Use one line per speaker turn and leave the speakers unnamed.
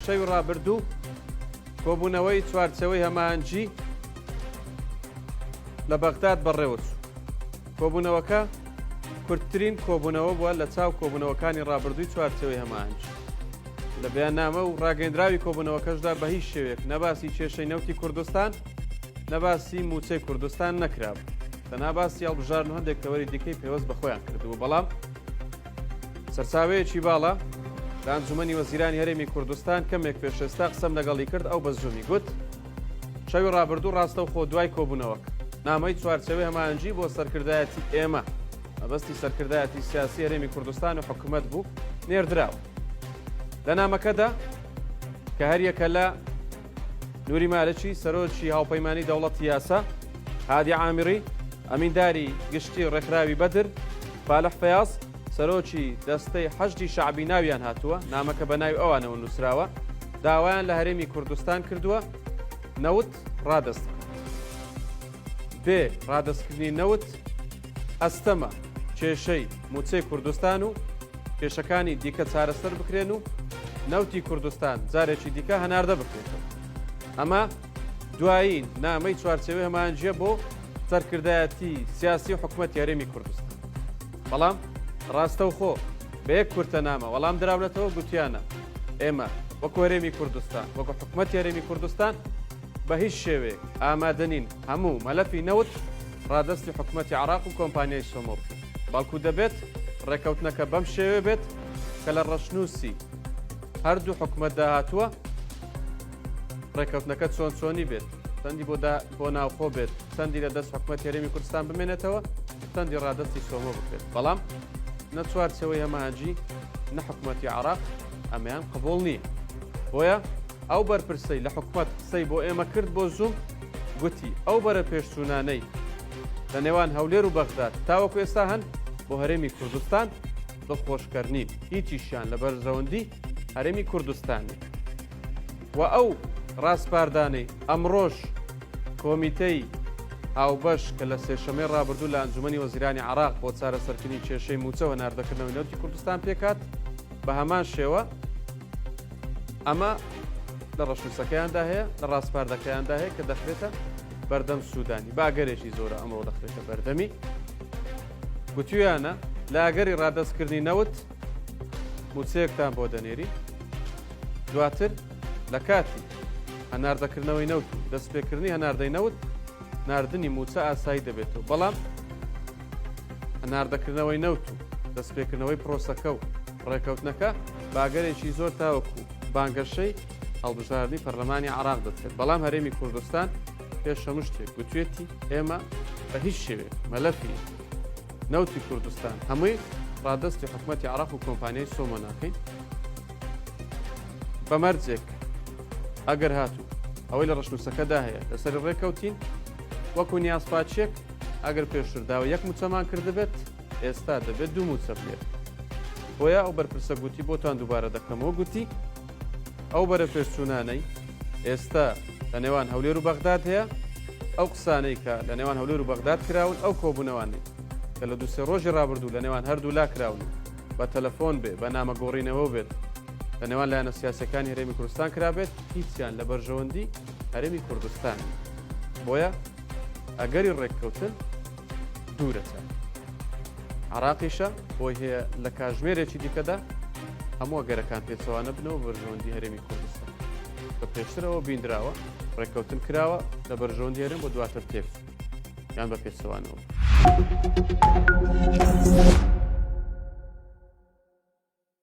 شەوی ڕابردوو کۆبوونەوەی چوارچەوەی هەماهەنگی لە بەغداد بەڕێوەچوو. کۆبوونەوەکە کورتترین کۆبوونەوە بووە لە چاو کۆبوونەوەکانی ڕابردووی چوارچەوەی هەماهەنگ. لە بەیاننامە و ڕاگەیەندراوی کۆبوونەوەکەشدا بە هیچ شێوێک نەباسی کێشەی نەوتی کوردستان نەباسی موچەی کوردستان نەکرابوو، تەنها باسی هەڵبژاردن و هەندێک تەوەری دیکەی پێوەست بەخۆیان کردبوو. بەڵام سەرچاوەیەکی باڵا لە ئەنجومەنی وەزیرانی هەرێمی کوردستان کەمێک پێشێستا قسەم لەگەڵی کرد. ئەو بەزومی گوت شەوی ڕابردوو ڕاستە و خۆ دوای کۆبوونەوەک نامەی چوارچەوەی هەماهەنگی بۆ سەرکردایەتی ئێمە مەبەستی سەرکردایەتی سیاسی هەرێمی کوردستان و حکوومەت بوو نێردراوە. لە نامەکەدا کە هەریەکە لە نووری مالکی سەرۆکی هاوپەیمانی دەوڵەتی یاسا، هادی عامری ئەمینداری گشتی ڕێکخراوی بەدر، فالح فەیاز سەرۆکی دەستەی حەشتی شەعبی ناویان هاتووە. نامەکە بە ناوی ئەوانەوە نووسراوە. داوایان لە هەرێمی کوردستان کردووە نەوت ڕادەست بێ ڕادەستکردنی نەوت ئەستەمە کێشەی موچەی کوردستان و کێشەکانی دیکە چارەسەر بکرێن و نەوتی کوردستان جارێکی دیکە هەناردە بکرێتەوە. ئەمە دوایین نامەی چوارچەوەی هەماهەنگیە بۆ سەرکردایەتی سیاسی و حکوومەتی هەرێمی کوردستان. بەڵام ڕاستە و خۆ بە یەک کورتە نامە وەڵام دراونەتەوە گوتیانە ئێمە وەکو هەرێمی کوردستان وەکو حکوومەتی هەرێمی کوردستان بە هیچ شێوێک ئامادەنین هەموو مەلەفی نەوت ڕادەستی حکوومەتی عێراق و کۆمپانیای سۆمۆ بکەین. بەڵکو دەبێت ڕێکەوتنەکە بەم شێوێ بێت کە لە ڕەشنووسی هەردوو حکوومەت داهاتووە ڕێکەوتنەکە چۆن چۆنی بێت، چەندی بۆ ناوخۆ بێت، چەندی لە دەست حکوومەتی هەرێمی کوردستان بمێنێتەوە، چەندی ڕادەستی سۆمۆ بکرێت. بەڵام نە چوارچەوەی هەماهەنگی نە حکوومەتی عێراق ئەمەیان قبوڵ نییە. بۆیە ئەو بەرپرسەی لە حکوومەت قسەی بۆ ئێمە کرد بۆ زووم گوتی ئەو بەرە پێشچوونانەی لە نێوان هەولێر و بەغداد تاوەکو ئێستا هەن بۆ هەرێمی کوردستان دڵخۆشکردنین، هیچیشیان لە بەرزەوەندی هەرێمی کوردستانی. و ئەو ڕاستپاردانەی ئەمڕۆژ کۆمیتەی هاوبەش کە لە سێشەمەی ڕابردوو لە ئەنجومەنی وەزیرانی عێراق بۆ چارەسەرکردنی کێشەی موچە و هەناردەکردنەوەی نەوتی کوردستان پێکات، بە هەمان شێوە ئەمە لە ڕەشنووسەکەیاندا هەیە، لە ڕاستپاردەکەیاندا هەیە کە دەخرێتە بەردەم سوودانی. باگەرێکی زۆرە ئەمڕۆ دەخرێتە بەردەمی. گوتویانە لە ئاگەری ڕادەستکردنی نەوت موچەیەکتان بۆ دەنێری، دواتر لە کاتی هەناردەکردنەوەی نەوت و دەستپێکردنی هەناردەی نەوت ناردنی موچە ئاسایی دەبێتەوە. بەڵام هەناردەکردنەوەی نەوت و دەستپێکردنەوەی پرۆسەکە و ڕێکەوتنەکە باگەرێکی زۆر تاوەکو بانگەشەی هەڵبژاردننی پەرلەمانی عێراق دەکرێت. بەڵام هەرێمی کوردستان پێش هەموو شتێک گوتوێتی ئێمە بە هیچ شێوێک مەلەفی نەوتی کوردستان هەمووی ڕادەستی حکوومەتی عێراق و کۆمپانیای سۆمۆ ناکەین. بەمەرجێک ئەگەر هاتوو ئەوەی لە ڕەشنووسەکەدا هەیە لەسەر ڕێکەوتین وەکو نیازپاچێک ئەگەر پێشتر داوە یەک موچەمان کردبێت ئێستا دەبێت دوو موچە بێت. بۆیە ئەو بەرپرسە گوتی بۆتان دووبارە دەکەمەوە، گوتی ئەو بەرە پێشچوونانەی ئێستا لە نێوان هەولێر و بەغداد هەیە، ئەو قسانەی کە لە نێوان هەولێر و بەغداد کراون، ئەو کۆبوونەوانەی کە لە دووسێ ڕۆژی ڕابردوو لە نێوان هەردوو لا کراون بە تەلەفۆن بێ بە نامەگۆڕینەوە بێت لە نێوان لایەنە سیاسەکانی هەرێمی کوردستان کرابێت، هیچیان لە بەرژەوەندی هەرێمی کوردستان. بۆیە ئەگەری ڕێککەوتن دوورەچە. عێراقیشە بۆی هەیە لە کاتژمێرێکی دیکەدا هەموو ئەگەرەکان پێچەوانە بنەوە بەرژەوەندی هەرێمی کوردستان. بە پێشترەوە بیندراوە ڕێککەوتن کراوە لە بەرژەوەندی هەرێم بۆ دواتر تێک یان بە پێچەوانەوە.